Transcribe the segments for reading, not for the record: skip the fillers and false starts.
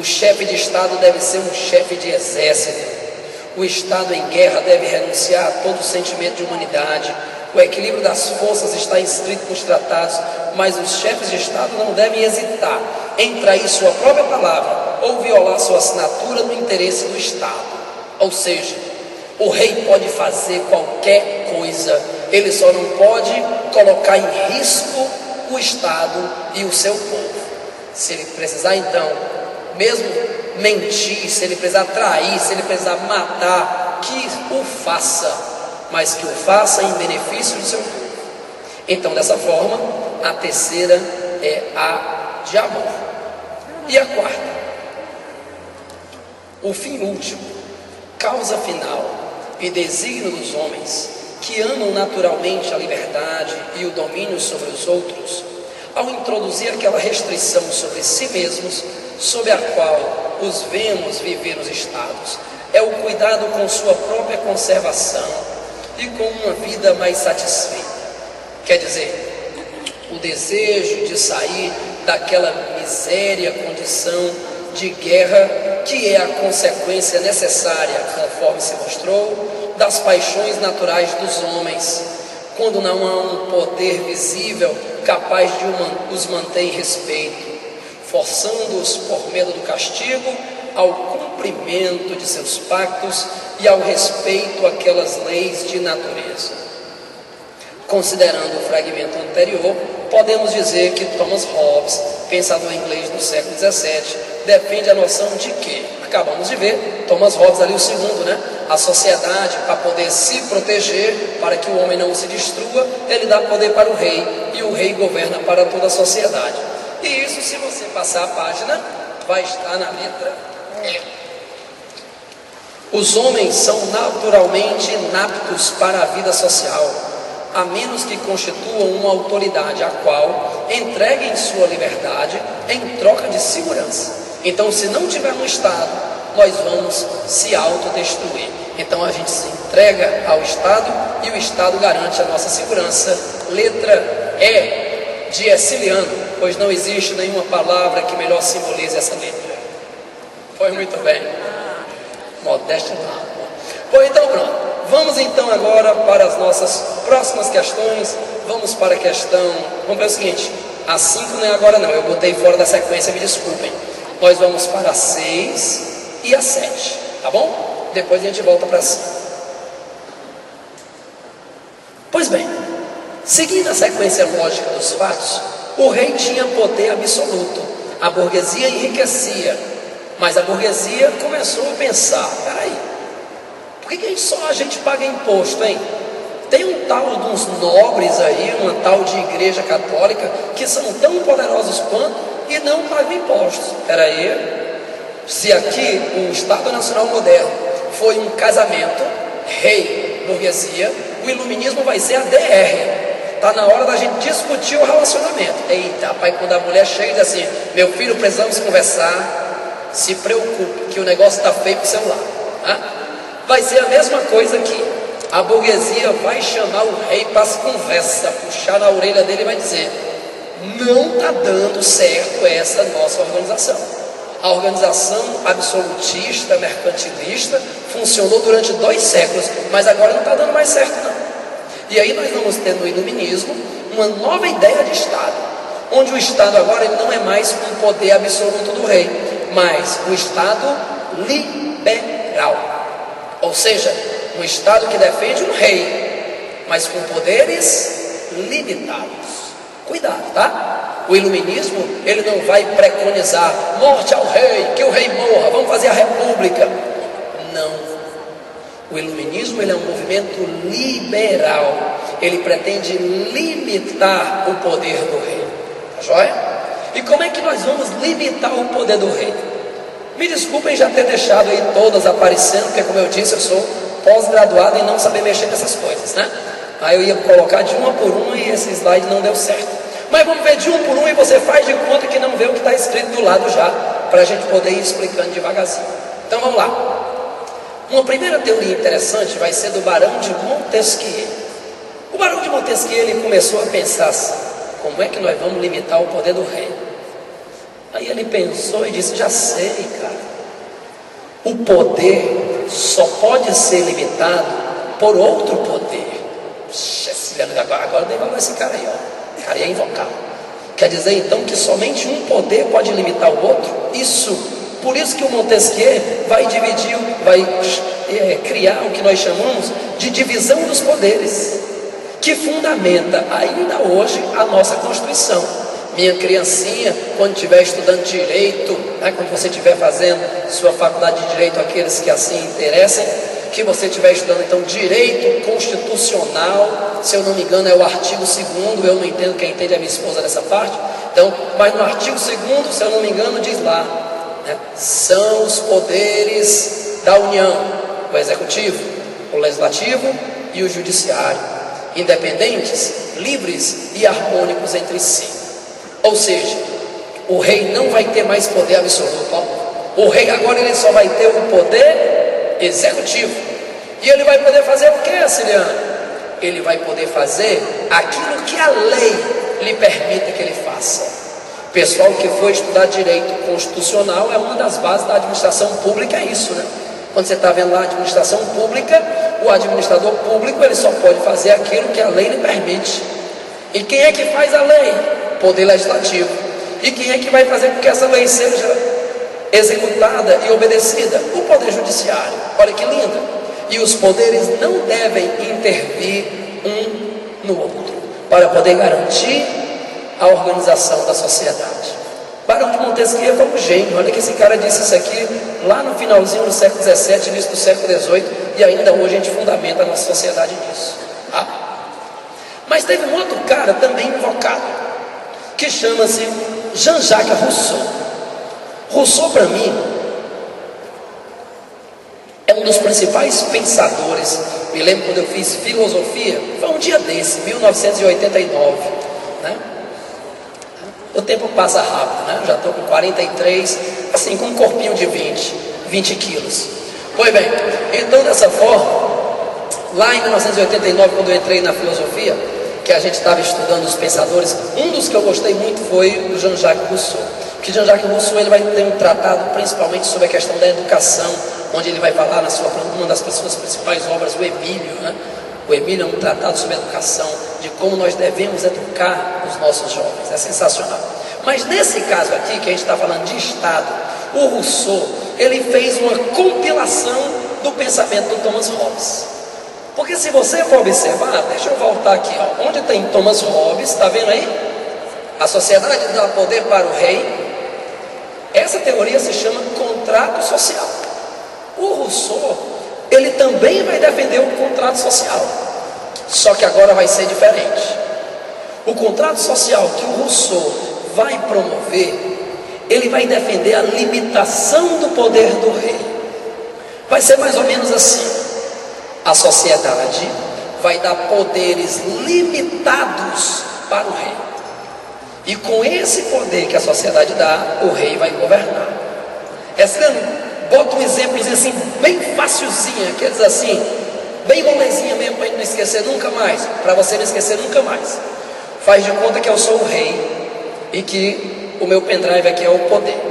O chefe de Estado deve ser um chefe de exército. O Estado em guerra deve renunciar a todo sentimento de humanidade. O equilíbrio das forças está inscrito nos tratados, mas os chefes de Estado não devem hesitar em trair sua própria palavra ou violar sua assinatura no interesse do Estado. Ou seja, o rei pode fazer qualquer coisa, ele só não pode colocar em risco o Estado e o seu povo. Se ele precisar, então, mesmo mentir, se ele precisar trair, se ele precisar matar, que o faça, mas que o faça em benefício do seu povo. Então, dessa forma, a terceira é a de amor. E a quarta, o fim último, causa final e desígnio dos homens que amam naturalmente a liberdade e o domínio sobre os outros, ao introduzir aquela restrição sobre si mesmos, sob a qual os vemos viver nos estados, é o cuidado com sua própria conservação e com uma vida mais satisfeita. Quer dizer, o desejo de sair daquela miséria condição de guerra que é a consequência necessária, conforme se mostrou, das paixões naturais dos homens, quando não há um poder visível capaz de os manter em respeito, forçando-os por medo do castigo ao cumprimento de seus pactos e ao respeito àquelas leis de natureza. Considerando o fragmento anterior, podemos dizer que Thomas Hobbes, pensador inglês do século XVII, defende a noção de que, acabamos de ver, Thomas Hobbes ali o segundo, a sociedade, para poder se proteger, para que o homem não se destrua, ele dá poder para o rei, e o rei governa para toda a sociedade. E isso, se você passar a página, vai estar na letra E. Os homens são naturalmente inaptos para a vida social, a menos que constituam uma autoridade a qual entreguem sua liberdade em troca de segurança. Então, se não tiver um Estado, nós vamos se autodestruir. Então a gente se entrega ao Estado e o Estado garante a nossa segurança. Letra E de Herciliano, pois não existe nenhuma palavra que melhor simbolize essa letra. Foi muito bem. Modéstia não. Pois então pronto. Vamos então agora para as nossas próximas questões. Vamos para a questão, vamos ver o seguinte, a 5 não é agora não, eu botei fora da sequência, me desculpem. Nós vamos para a 6 e a 7, tá bom? Depois a gente volta para 5. Pois bem, seguindo a sequência lógica dos fatos, o rei tinha poder absoluto, a burguesia enriquecia, mas a burguesia começou a pensar, peraí, por que só a gente paga imposto, hein? Tem um tal de uns nobres aí, uma tal de igreja católica, que são tão poderosos quanto e não pagam impostos. Espera aí, se aqui o Estado Nacional moderno foi um casamento, rei, burguesia, o iluminismo vai ser a DR. Está na hora da gente discutir o relacionamento. Eita, pai, quando a mulher chega e diz assim, meu filho, precisamos conversar, se preocupe, que o negócio está feio para o celular. Vai ser a mesma coisa aqui. A burguesia vai chamar o rei para as conversas, puxar na orelha dele e vai dizer, não está dando certo essa nossa organização. A organização absolutista, mercantilista, funcionou durante 2 séculos, mas agora não está dando mais certo não. E aí nós vamos ter no iluminismo uma nova ideia de Estado, onde o Estado agora ele não é mais um poder absoluto do rei, mas o Estado liberal. Ou seja, um Estado que defende um rei, mas com poderes limitados. Cuidado, tá? O iluminismo, ele não vai preconizar morte ao rei, que o rei morra, vamos fazer a república. Não. O iluminismo, ele é um movimento liberal. Ele pretende limitar o poder do rei. Tá joia? E como é que nós vamos limitar o poder do rei? Me desculpem já ter deixado aí todas aparecendo, porque como eu disse, eu sou pós-graduado em não saber mexer nessas coisas, Aí eu ia colocar de uma por uma e esse slide não deu certo. Mas vamos ver de um por um e você faz de conta que não vê o que está escrito do lado já, para a gente poder ir explicando devagarzinho. Então vamos lá. Uma primeira teoria interessante vai ser do Barão de Montesquieu. O Barão de Montesquieu ele começou a pensar assim, como é que nós vamos limitar o poder do rei? Aí ele pensou e disse: já sei, cara. O poder só pode ser limitado por outro poder. Agora devalou esse cara aí, ó. O cara ia invocar. Quer dizer então que somente um poder pode limitar o outro? Por isso que o Montesquieu vai dividir, vai criar o que nós chamamos de divisão dos poderes, que fundamenta ainda hoje a nossa Constituição. Minha criancinha, quando estiver estudando direito, né, quando você estiver fazendo sua faculdade de direito, aqueles que assim interessem, que você estiver estudando então direito constitucional, se eu não me engano é o artigo 2º, eu não entendo, quem entende é minha esposa nessa parte, então, mas no artigo 2º, se eu não me engano, diz lá, né, são os poderes da União, o executivo, o legislativo e o judiciário, independentes, livres e harmônicos entre si. Ou seja, o rei não vai ter mais poder absoluto, ó. O rei agora ele só vai ter o poder executivo. E ele vai poder fazer o que, Ciliano? Ele vai poder fazer aquilo que a lei lhe permita que ele faça. Pessoal que foi estudar direito constitucional, é uma das bases da administração pública, é isso, né? Quando você está vendo lá a administração pública, o administrador público ele só pode fazer aquilo que a lei lhe permite. E quem é que faz a lei? Poder legislativo. E quem é que vai fazer com que essa lei seja executada e obedecida? O poder judiciário. Olha que lindo. E os poderes não devem intervir um no outro, para poder garantir a organização da sociedade. Barão de Montesquieu foi um gênio. Olha que esse cara disse isso aqui lá no finalzinho do século XVII, início do século XVIII, e ainda hoje a gente fundamenta a nossa sociedade nisso. Mas teve um outro cara também invocado, que chama-se Jean-Jacques Rousseau. Rousseau, para mim, é um dos principais pensadores. Me lembro quando eu fiz filosofia, foi um dia desse, 1989, né? O tempo passa rápido, né? Eu já estou com 43, assim, com um corpinho de 20 quilos. Pois bem, então dessa forma, lá em 1989, quando eu entrei na filosofia, que a gente estava estudando os pensadores, um dos que eu gostei muito foi o Jean-Jacques Rousseau. Porque Jean-Jacques Rousseau ele vai ter um tratado principalmente sobre a questão da educação, onde ele vai falar uma das suas principais obras, o Emílio, né? O Emílio é um tratado sobre a educação, de como nós devemos educar os nossos jovens. É sensacional. Mas nesse caso aqui, que a gente está falando de Estado, o Rousseau, ele fez uma compilação do pensamento do Thomas Hobbes. Porque se você for observar, deixa eu voltar aqui, ó, onde tem Thomas Hobbes, está vendo aí? A sociedade dá poder para o rei. Essa teoria se chama contrato social. O Rousseau, ele também vai defender o contrato social, só que agora vai ser diferente. O contrato social que o Rousseau vai promover, ele vai defender a limitação do poder do rei. Vai ser mais ou menos assim: a sociedade vai dar poderes limitados para o rei, e com esse poder que a sociedade dá, o rei vai governar. Bota um exemplozinho assim, bem facilzinho, aqueles assim, bem molezinha mesmo, para a gente não esquecer nunca mais, para você não esquecer nunca mais. Faz de conta que eu sou o rei e que o meu pendrive aqui é o poder,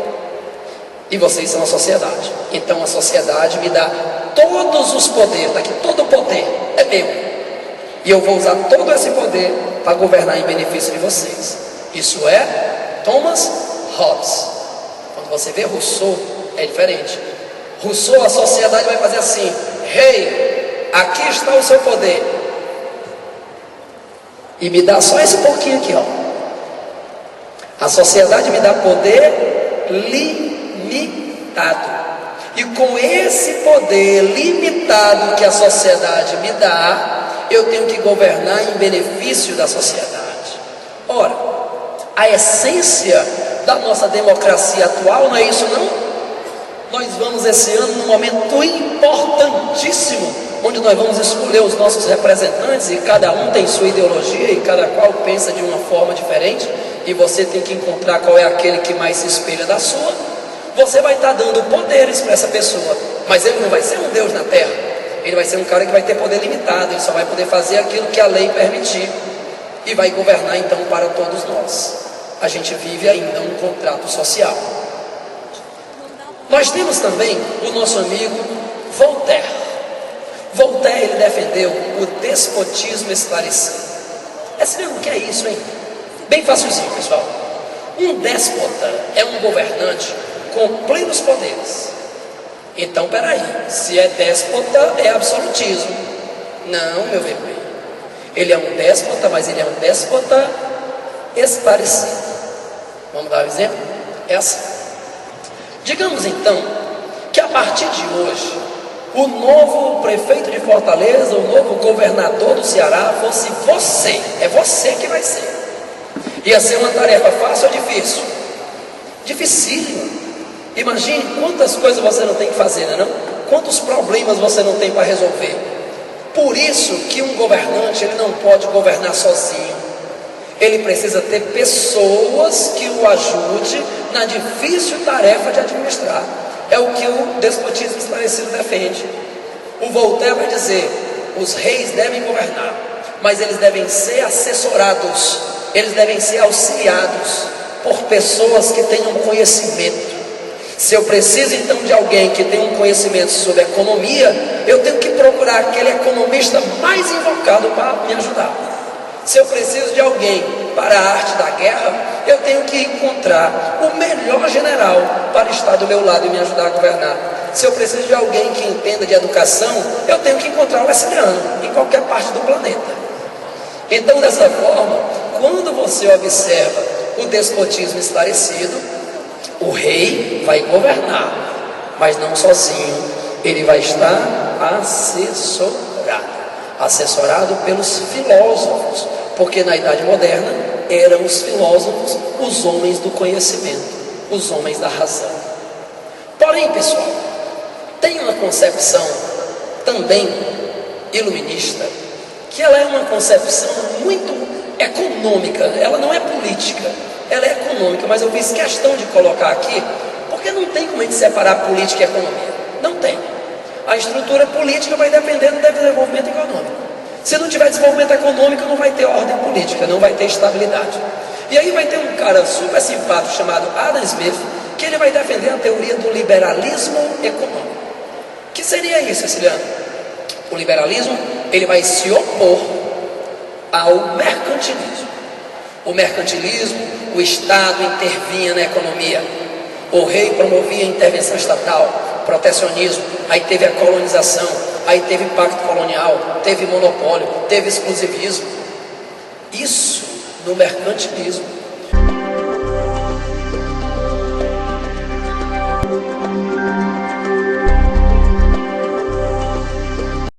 e vocês são a sociedade. Então a sociedade me dá todos os poderes, daqui todo o poder é meu, e eu vou usar todo esse poder para governar em benefício de vocês. Isso é Thomas Hobbes. Quando você vê Rousseau, é diferente. Rousseau, a sociedade vai fazer assim: rei, aqui está o seu poder, e me dá só esse pouquinho aqui, ó. A sociedade me dá poder limitado, e com esse poder limitado que a sociedade me dá, eu tenho que governar em benefício da sociedade. Ora, a essência da nossa democracia atual não é isso, não? Nós vamos esse ano num momento importantíssimo, onde nós vamos escolher os nossos representantes, e cada um tem sua ideologia, e cada qual pensa de uma forma diferente, e você tem que encontrar qual é aquele que mais se espelha da sua. Você vai estar dando poderes para essa pessoa, mas ele não vai ser um Deus na terra, ele vai ser um cara que vai ter poder limitado, ele só vai poder fazer aquilo que a lei permitir, e vai governar então para todos nós. a gente vive ainda um contrato social. Nós temos também o nosso amigo Voltaire. Voltaire, ele defendeu o despotismo esclarecido. Você vê o que é isso, hein? Bem facilzinho, pessoal. Um déspota é um governante com plenos poderes. Então, peraí, se é déspota, é absolutismo. Não, meu bebê. Ele é um déspota, mas ele é um déspota esclarecido. Vamos dar um exemplo? É assim. Digamos então que a partir de hoje, o novo prefeito de Fortaleza, o novo governador do Ceará fosse você. É você que vai ser. Ia ser uma tarefa fácil ou difícil? Dificílima. Imagine quantas coisas você não tem que fazer, não é não? Quantos problemas você não tem para resolver. Por isso que um governante, ele não pode governar sozinho. Ele precisa ter pessoas que o ajudem na difícil tarefa de administrar. É o que o despotismo esclarecido defende. O Voltaire vai dizer: os reis devem governar, mas eles devem ser assessorados, eles devem ser auxiliados por pessoas que tenham conhecimento. Se eu preciso então de alguém que tenha um conhecimento sobre economia, eu tenho que procurar aquele economista mais invocado para me ajudar. Se eu preciso de alguém para a arte da guerra, eu tenho que encontrar o melhor general para estar do meu lado e me ajudar a governar. Se eu preciso de alguém que entenda de educação, eu tenho que encontrar o Wesleyano em qualquer parte do planeta. Então, dessa forma, quando você observa o despotismo esclarecido, o rei vai governar, mas não sozinho. Ele vai estar assessorado pelos filósofos, porque na Idade Moderna eram os filósofos os homens do conhecimento, os homens da razão. Porém, pessoal, tem uma concepção também iluminista, que ela é uma concepção muito econômica, ela não é política, ela é econômica, mas eu fiz questão de colocar aqui, porque não tem como a gente separar política e economia, não tem. A estrutura política vai depender do desenvolvimento econômico. Se não tiver desenvolvimento econômico, não vai ter ordem política, não vai ter estabilidade. E aí vai ter um cara super simpático chamado Adam Smith, que ele vai defender a teoria do liberalismo econômico. O que seria isso, Ceciliano? O liberalismo, ele vai se opor ao mercantilismo. O mercantilismo, o Estado intervinha na economia. O rei promovia a intervenção estatal, protecionismo, aí teve a colonização, aí teve pacto colonial, teve monopólio, teve exclusivismo. Isso no mercantilismo.